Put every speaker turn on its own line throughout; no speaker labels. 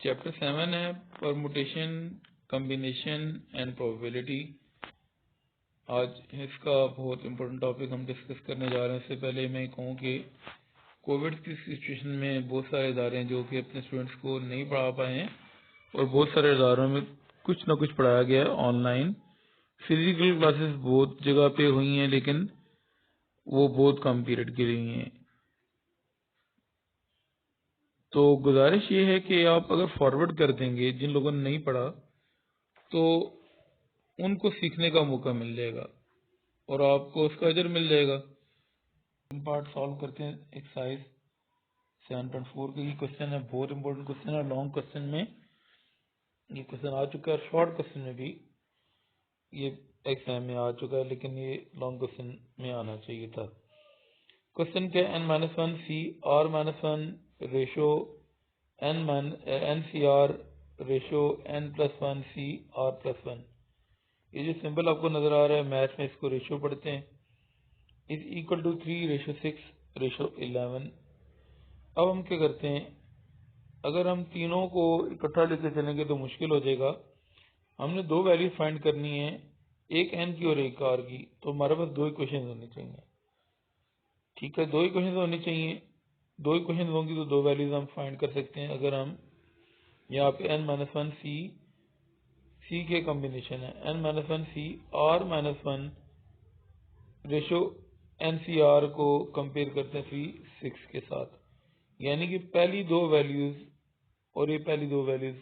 Chapter 7 है permutation, combination and probability. आज इसका बहुत इम्पोर्टेंट टॉपिक हम डिस्कस करने जा रहे हैं। इससे पहले मैं कहूँ कि कोविड की सिचुएशन में बहुत सारे इदारे हैं जो कि अपने स्टूडेंट्स को नहीं पढ़ा पाए हैं, और बहुत सारे इदारों में कुछ ना कुछ पढ़ाया गया है ऑनलाइन। फिजिकल क्लासेस बहुत जगह पे हुई हैं, लेकिन वो बहुत कम पीरियड के लिए हैं। तो गुजारिश ये है कि आप अगर फॉरवर्ड कर देंगे, जिन लोगों ने नहीं पढ़ा तो उनको सीखने का मौका मिल जाएगा और आपको उसका अजर मिल जाएगा। पार्ट सॉल्व करते हैं एक्सरसाइज 7.4 का। ये क्वेश्चन है, बहुत इंपॉर्टेंट क्वेश्चन है। लॉन्ग क्वेश्चन में ये क्वेश्चन आ चुका है, शॉर्ट क्वेश्चन में भी ये एग्जाम में आ चुका है, लेकिन ये लॉन्ग क्वेश्चन में आना चाहिए था। क्वेश्चन क्या है, n-1 सी r -1 ratio NCR ratio n+1 सी r+1। ये जो सिंबल आपको नजर आ रहा है, मैथ में इसको रेशो पढ़ते हैं। Is equal to 3:6:11। अब हम क्या करते हैं, अगर हम तीनों को इकट्ठा लेके चलेंगे तो मुश्किल हो जाएगा। हमने दो वैल्यू फाइंड करनी है, एक n की और एक r की। तो हमारे पास दो इक्वेशन होनी चाहिए। ठीक है, दो इक्वेशन होनी चाहिए। दो इक्वेशन होंगी तो दो वैल्यूज हम फाइंड कर सकते हैं। अगर हम यहाँ पे n-1 सी के कॉम्बिनेशन है, n-1 सी r-1 रेशो NCR को कंपेयर करते हैं 3:6 के साथ। यानी कि पहली दो वैल्यूज और ये पहली दो वैल्यूज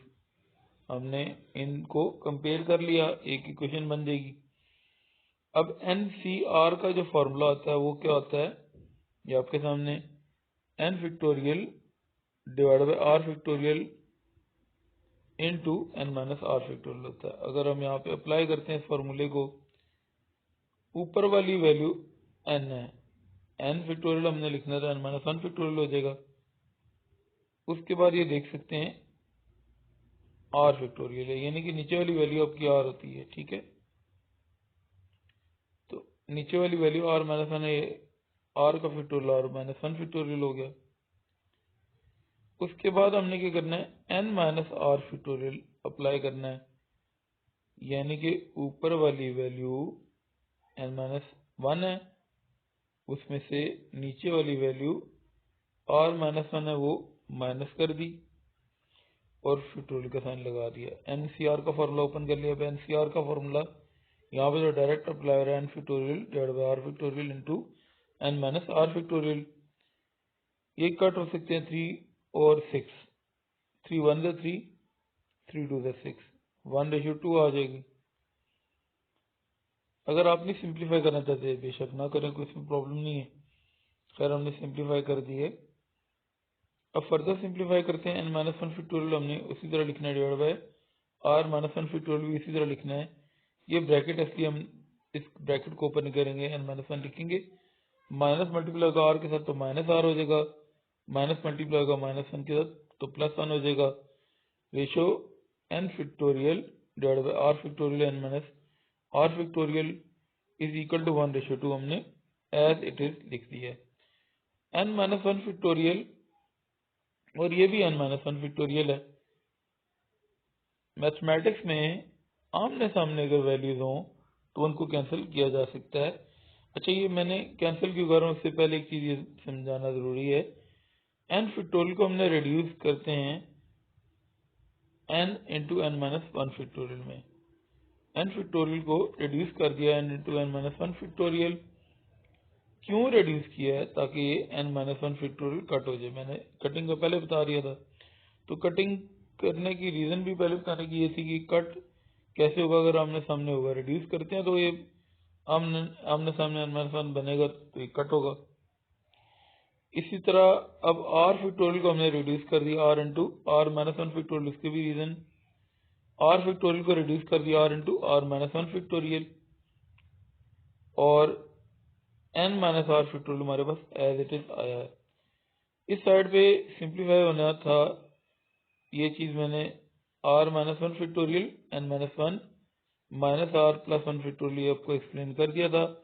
हमने इनको कंपेयर कर लिया, एक इक्वेशन बन जाएगी। अब NCR का जो फॉर्मूला होता है वो क्या होता है, ये आपके सामने n factorial divide by r factorial into n-r factorial होता है। अगर हम यहाँ पे अप्लाई करते हैं इस फॉर्मूले को, ऊपर वाली वैल्यू n है, n फैक्टोरियल हमने लिखना था, n-1 फैक्टोरियल हो जाएगा। उसके बाद ये देख सकते हैं r फैक्टोरियल है, यानी कि नीचे वाली वैल्यू आपकी r होती है। ठीक है, तो नीचे वाली वैल्यू r-1 है, r का फैक्टोरियल r-1 फैक्टोरियल हो गया। उसके बाद हमने क्या करना है, n-r फैक्टोरियल अप्लाई करना है, यानी कि ऊपर वाली वैल्यू n-1 है, उसमें से नीचे वाली वैल्यू r-1 है वो माइनस कर दी और फैक्टोरियल का साइन लगा दिया। NCR का फॉर्मूला ओपन कर लिया। अब NCR का फॉर्मूला यहाँ पे जो डायरेक्ट अप्लाई हो रहा है, n factorial divide by r factorial into n-r factorial. ये कट हो सकते हैं 3 और 6, 3 1 से 3, 3 2 से 6, 1:2 आ जाएगी। अगर आप नहीं सिंप्लीफाई करना चाहते बेशक ना करें, कोई इसमें प्रॉब्लम नहीं है। खैर हमने सिंप्लीफाई कर दी है। अब फर्दर सिंप्लीफाई करते हैं। n-1 फैक्टोरियल हमने उसी तरह लिखना है, डिवाइड बाय r-1 फैक्टोरियल भी इसी तरह लिखना है। ये ब्रैकेट है, इसलिए हम इस ब्रैकेट को ओपन करेंगे, n-1 लिखेंगे, माइनस मल्टीप्लाई होगा r के साथ तो माइनस r हो जाएगा, माइनस मल्टीप्लाई होगा -1 के साथ तो +1 हो जाएगा। Ratio n factorial divide by r factorial n-r factorial is equal to 1:2 हमने एज इट इज लिख दिया है। n-1 फैक्टोरियल और ये भी n-1 फैक्टोरियल है। मैथमेटिक्स में आमने सामने अगर वैल्यूज हों तो उनको कैंसिल किया जा सकता है। अच्छा, ये मैंने कैंसिल क्यों कर रहा हूँ, उससे पहले एक चीज ये समझाना जरूरी है। n फैक्टोरियल को हमने रिड्यूस करते हैं n इंटू n-1 फैक्टोरियल में। n फैक्टोरियल को रिड्यूस कर दिया n इंटू n-1 फैक्टोरियल। क्यों रिड्यूस किया है, ताकि ये n-1 फैक्टोरियल कट हो जाए। मैंने कटिंग का पहले बता दिया था। तो कटिंग करने की रीजन भी पहले बताने की ये थी कि कट कैसे होगा, अगर आमने सामने होगा। रिड्यूस करते हैं तो ये आमने सामने n-1 बनेगा तो ये कट होगा। इसी तरह अब r फैक्टोरियल को हमने रिड्यूस कर दिया r इंटू r-1 फैक्टोरियल। इसके भी रीजन, r फैक्टोरियल को रिड्यूस कर दिया r इंटू r-1 फैक्टोरियल, और n-r फैक्टोरियल हमारे पास एज इट इज आया है। इस साइड पे सिंप्लीफाई होना था, ये चीज मैंने r-1 factorial n-1 minus r plus one factorial आपको एक्सप्लेन कर दिया था,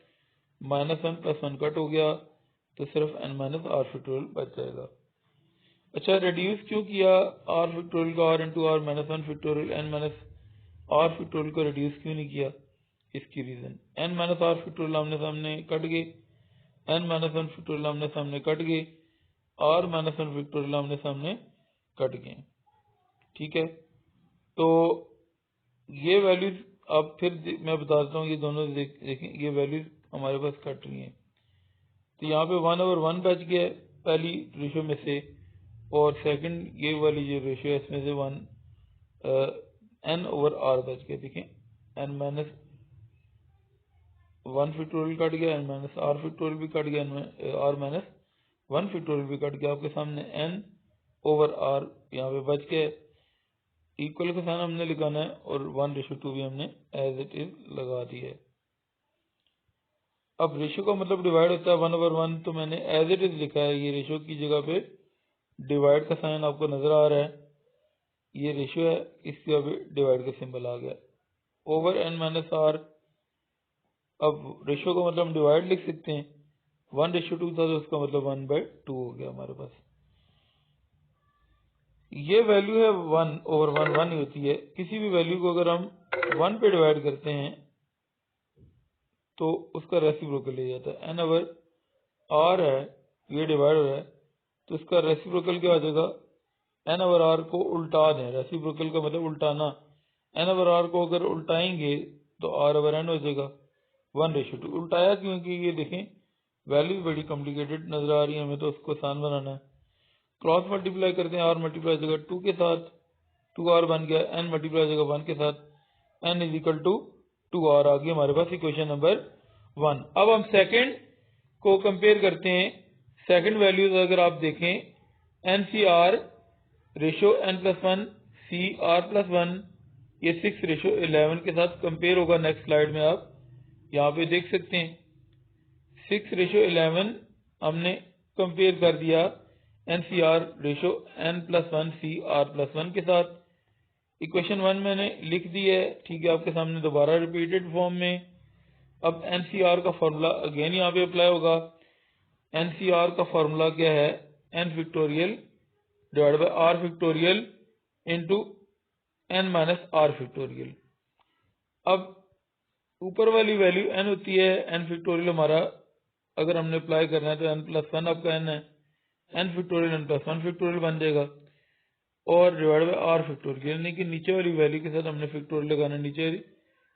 minus one plus one cut हो गया तो सिर्फ एन माइनस आर फैक्टोरियल बच जाएगा। अच्छा, रिड्यूस क्यों किया आर फैक्टोरियल को r into r minus one factorial n minus r factorial को रिड्यूस क्यों नहीं किया? इसकी reason n minus r factorial आमने सामने कट गए, एन माइनस वन फैक्टोरियल आमने सामने कट गए, आर माइनस वन फैक्टोरियल आमने सामने कट गए। ठीक है, तो ये वैल्यूज अब फिर मैं बता देता हूँ, ये दोनों देखें, ये वैल्यूज हमारे पास कट रही हैं। तो यहाँ पे 1/1 बच गया पहली रेशियो में से, और सेकंड ये वाली जो रेशियो है इसमें से 1/n/r बच गया। देखें, n माइनस 1 फैक्टोरियल कट गया, n माइनस r फैक्टोरियल भी कट गया, r माइनस 1 फैक्टोरियल भी कट गया। आपके सामने n/r यहाँ पे बच गया। इक्वल का साइन हमने लिखाना है और 1:2 भी हमने एज इट इज लगा दिया है। अब रेशियो का मतलब डिवाइड होता है 1/1, तो मैंने एज इट इज लिखा है। ये रेशियो की जगह पे डिवाइड का साइन आपको नजर आ रहा है, ये रेशियो है, इसकी जगह पे डिवाइड का सिंबल आ गया ओवर n माइनस आर। अब रेशियो का मतलब हम डिवाइड लिख सकते हैं, 1:2 था तो उसका मतलब 1/2 हो गया हमारे पास। ये वैल्यू है 1/1, 1 ही होती है। किसी भी वैल्यू को अगर हम 1 पे डिवाइड करते हैं तो उसका रेसिप्रोकल ले जाता है। n/r है, ये डिवाइड हो रहा है तो इसका रेसिप्रोकल क्या हो जाएगा? n/r को उल्टा दें, रेसिप्रोकल का मतलब उल्टाना। n/r को अगर उल्टाएंगे तो r/n हो जाएगा 1:2। उल्टाया क्योंकि ये देखें वैल्यू बड़ी कॉम्प्लिकेटेड नजर आ रही है हमें, तो उसको आसान बनाना है। क्रॉस मल्टीप्लाई करते हैं, r मल्टीप्लाई हो जाएगा 2 के साथ, 2r बन गया, n मल्टीप्लाई हो जाएगा 1 के साथ, n is equal to 2r आ गई हमारे पास इक्वेशन नंबर 1। अब हम सेकंड को कंपेयर करते हैं। सेकंड वैल्यूज अगर आप देखें, NCR रेशो n+1 CR+1, ये 6:11 के साथ कंपेयर होगा। नेक्स्ट स्लाइड में आप यहाँ पे देख सकते हैं 6:11 हमने कंपेयर कर दिया NCR रेशो n+1 CR+1 के साथ। इक्वेशन 1 मैंने लिख दी है, ठीक है, आपके सामने दोबारा रिपीटेड फॉर्म में। अब NCR का फॉर्मूला अगेन यहाँ पे अप्लाई होगा। NCR का फॉर्मूला क्या है? n factorial divide by r factorial into n minus r factorial. अब ऊपर वाली वैल्यू n होती है, n फैक्टोरियल हमारा अगर हमने अप्लाई करना है तो n+1 आपका n है, n फैक्टोरियल n+1 फैक्टोरियल बन जाएगा, और डिवाइड बाय r फैक्टोरियल, यानी कि नीचे वाली वैल्यू के साथ हमने फैक्टोरियल लगाना। नीचे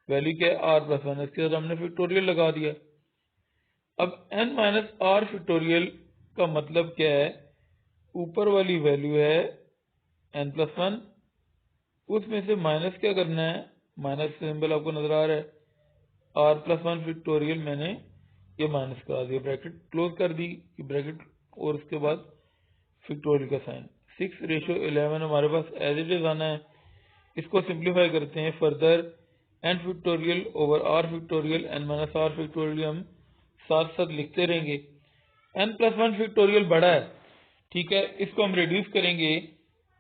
वैल्यू क्या है? r+1, इसके साथ हमने फैक्टोरियल लगा दिया। अब n माइनस r फैक्टोरियल का मतलब क्या है? ऊपर वाली वैल्यू है n+1, उसमें से माइनस क्या करना है? माइनस सिंबल आपको नजर आ रहा है, r+1 फैक्टोरियल मैंने ये माइनस करा दिया, ब्रैकेट क्लोज कर दी, ब्रैकेट और उसके बाद फैक्टोरियल का साइन। 6:11 हमारे पास एज इट इज आना है। इसको सिंप्लीफाई करते हैं further, n factorial over r factorial n minus r factorial हम साथ साथ लिखते रहेंगे। n+1 फैक्टोरियल बड़ा है, ठीक है, इसको हम रिड्यूस करेंगे।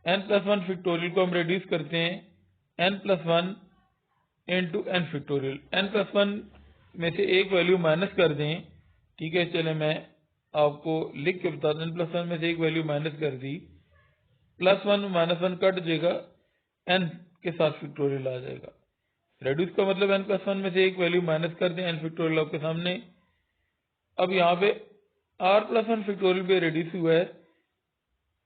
n+1 फैक्टोरियल को हम रिड्यूस करते हैं n+1 into n factorial. n+1 में से एक वैल्यू माइनस कर दें, ठीक है, चले मैं आपको लिख के बता दूं। n+1 में से एक वैल्यू माइनस कर दी, +1 -1 कट जाएगा, n के साथ फैक्टोरियल आ जाएगा। रेड्यूस का मतलब n+1 में से एक वैल्यू माइनस कर दें, n फैक्टोरियल आपके सामने। अब यहाँ पे r+1 फैक्टोरियल पे रिड्यूस हुआ है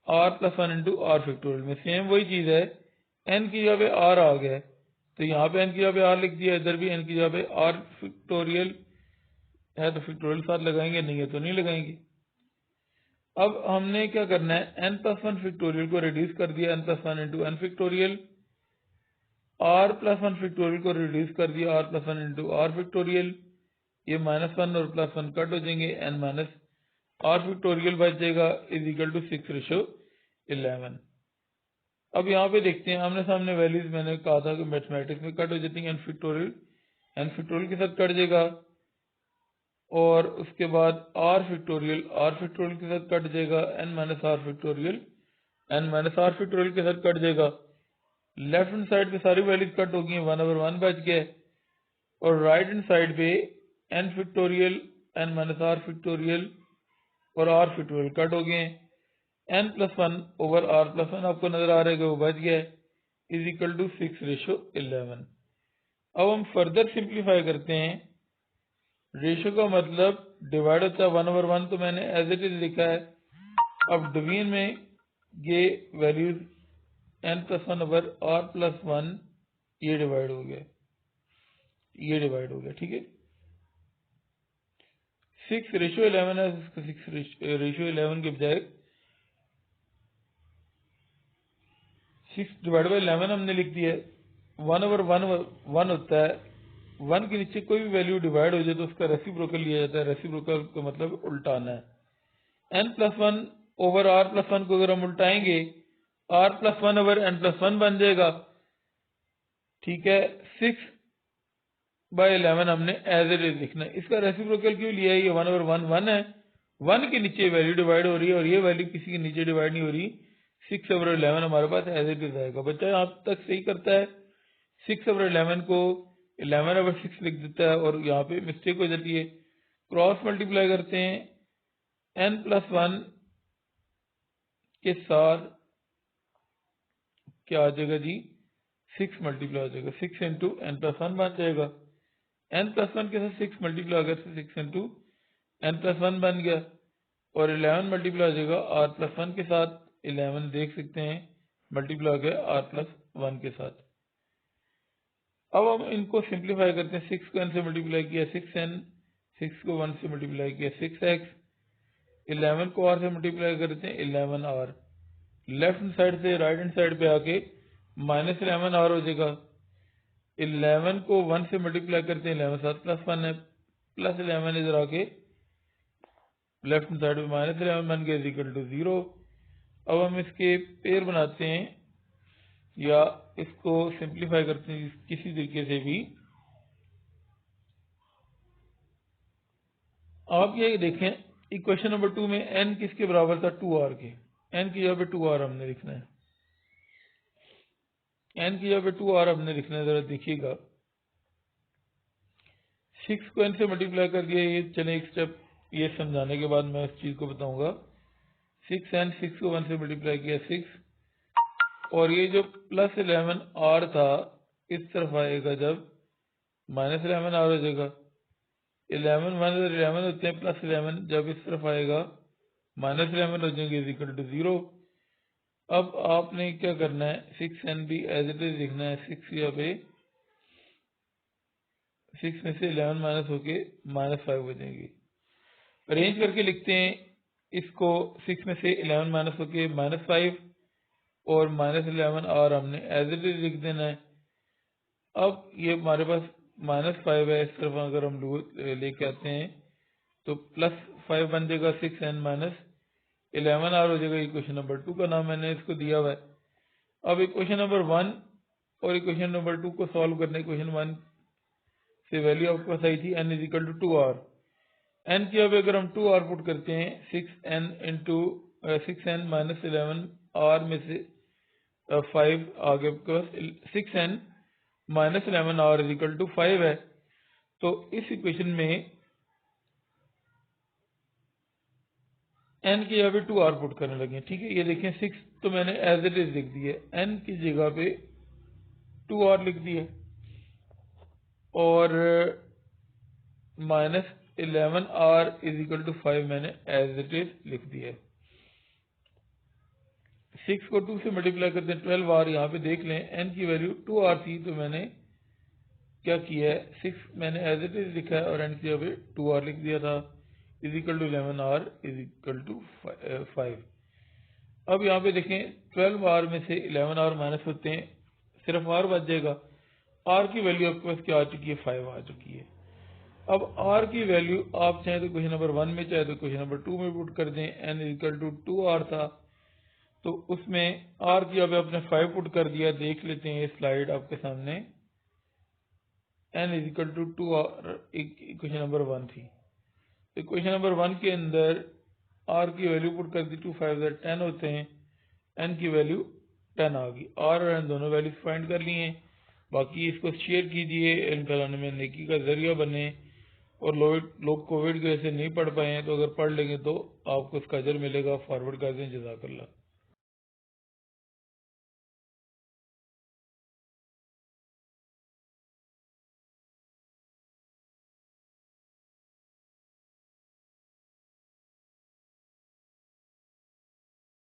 r+1 इंटू r फैक्टोरियल में, सेम वही चीज है, n की जगह पे r आ गया है तो यहाँ पे n की जगह पे r लिख दिया, इधर भी n की जगह पे r फैक्टोरियल है तो फैक्टोरियल साथ लगाएंगे, नहीं है तो नहीं लगाएंगे। अब हमने क्या करना है? n+1 फैक्टोरियल को रिड्यूस कर दिया n+1 into n factorial, r+1 factorial को रिड्यूस कर दिया r+1 इंटू r फैक्टोरियल। ये -1 और +1 कट हो जाएंगे, n माइनस r फैक्टोरियल बच जाएगा इज इक्वल टू 6:11। अब यहाँ पे देखते हैं आमने सामने वैल्यूज, मैंने कहा था कि मैथमेटिक्स में कट हो जाती है। n फैक्टोरियल के साथ कट जाएगा, और उसके बाद r फैक्टोरियल के साथ कट जाएगा, n माइनस r फैक्टोरियल के साथ कट जाएगा। लेफ्ट हैंड साइड पे सारी वैल्यूज कट हो गई, 1/1 बच गया। और राइट हैंड साइड पे n factorial n minus r factorial और r फैक्टोरियल कट हो गए हैं। n+1 ओवर r+1 आपको नजर आ रहा है कि वो बच गया है, इज इक्वल टू 6:11। अब हम फर्दर सिंप्लीफाई करते हैं। रेशो का मतलब डिवाइड होता है 1/1, तो मैंने एज इट इज लिखा है। अब डिवीजन में ये वैल्यूज n+1 ओवर r+1 ये डिवाइड हो गया, ठीक है। 6:11 है, 6:11 के बजाय 6/11 हमने लिख दिया है। 1/1 होता है, 1 के नीचे कोई भी वैल्यू डिवाइड हो जाए तो उसका रेसिप्रोकल लिया जाता है। रेसिप्रोकल का मतलब उल्टाना है। n+1 ओवर r+1 को अगर हम उल्टाएंगे r+1 ओवर n+1 बन जाएगा, ठीक है। 6/11 हमने एज इट इज लिखना है। इसका रेसिप्रोकल क्यों लिया है? ये 1/1 1 है, 1 के नीचे वैल्यू डिवाइड हो रही है और ये वैल्यू किसी के नीचे डिवाइड नहीं हो रही। 6/11 हमारे पास एज इट इज आएगा। बच्चा यहाँ तक सही करता है, 6/11 को 11/6 लिख देता है और यहाँ पे मिस्टेक हो जाती है। क्रॉस मल्टीप्लाई करते हैं, n+1 के साथ क्या आ जाएगा जी? 6 मल्टीप्लाई हो जाएगा, 6 इंटू n+1 बन जाएगा। n+1 के साथ 6 मल्टीप्लाई हो गया तो 6 इंटू n+1 बन गया और 11 मल्टीप्लाई हो जाएगा r+1 के साथ। 11 देख सकते हैं मल्टीप्लाई हो गया r+1 के साथ। अब हम इनको सिंप्लीफाई करते हैं। 6 को n से मल्टीप्लाई किया 6n, 6 को 1 से मल्टीप्लाई किया 6x, 11 को r से मल्टीप्लाई करते हैं 11r। लेफ्ट हैंड साइड से राइट हैंड साइड पे आके -11r हो जाएगा। 11 को 1 से मल्टीप्लाई करते हैं 11 साथ +1 है, +11 इधर आके लेफ्ट हैंड साइड पे -11 बन गया, इक्वल टू 0। अब हम इसके पेयर बनाते हैं या इसको सिंप्लीफाई करते हैं किसी तरीके से भी। आप ये देखें, इक्वेशन नंबर 2 में n किसके बराबर था? 2r के। n की जगह पे 2r हमने लिखना है, n की जगह पे 2r हमने लिखना है। जरा देखिएगा, 6 को n से मल्टीप्लाई कर दिया। ये चले एक स्टेप ये समझाने के बाद मैं उस चीज को बताऊंगा। 6n, 6 को 1 से मल्टीप्लाई किया 6, और ये जो +11r था इस तरफ आएगा जब -11r हो जाएगा। 11 1 11 होते हैं, +11 जब इस तरफ आएगा -11 हो जाएंगे, इक्वल टू 0। अब आपने क्या करना है, 6n भी एज इट इज लिखना है। 6 यहाँ पे 6 में से 11 माइनस होके -5 हो जाएंगे। अरेंज करके लिखते हैं इसको, 6 में से 11 माइनस होके -5 और -11 और हमने एज इट इज लिख देना है। अब ये हमारे पास -5 है, इस तरफ अगर हम लेके आते हैं तो +5 बन जाएगा। 6n माइनस 11r हो जाएगा। इक्वेशन नंबर 2 का नाम मैंने इसको दिया हुआ है। अब इक्वेशन नंबर 1 और इक्वेशन नंबर 2 को सॉल्व करने, इक्वेशन 1 से वैल्यू आपके पास आई थी n is equal to 2r। n की अब अगर हम 2r पुट करते हैं, 6n माइनस 11r में से 5 आगे आपके पास 6n minus 11r is equal to 5 है। तो इस इक्वेशन में n की जगह पे 2r पुट करने लगे, ठीक है। ये देखें, 6 तो मैंने एज इट इज लिख दी है, n की जगह पे 2r लिख दी है और -11r इज इक्वल टू 5 मैंने एज इट इज लिख दिया है। 6 को 2 से मल्टीप्लाई करते हैं 12r। यहाँ पे देख लें n की वैल्यू 2r थी, तो मैंने क्या किया है, 6 मैंने एज इट इज लिखा है और n की जगह पे 2r लिख दिया था, is equal to 11r is equal to 5। अब यहाँ पे देखें, 12r में से 11r माइनस होते हैं, सिर्फ r बच जाएगा। r की वैल्यू आपके पास क्या आ चुकी है? 5 आ चुकी है। अब r की वैल्यू आप चाहे तो क्वेश्चन नंबर 1 में, चाहे तो क्वेश्चन नंबर 2 में पुट कर दें। n इक्वल टू 2r था, तो उसमें r की अब आपने 5 पुट कर दिया। देख लेते हैं ये स्लाइड आपके सामने। n equal to 2r equation number 1 थी, तो इक्वेशन नंबर 1 के अंदर r की वैल्यू पुट कर दी। 2 5 10 होते हैं, n की वैल्यू 10 आ गई। r और n दोनों वैल्यूज फाइंड कर लिए हैं। बाकी इसको शेयर कीजिए, इल्म फैलाने में नेकी का जरिया बने। और लोग कोविड की वजह से नहीं पढ़ पाए हैं तो अगर पढ़ लेंगे तो आपको इसका अजर मिलेगा। फॉरवर्ड कर दें। जज़ाकल्लाह।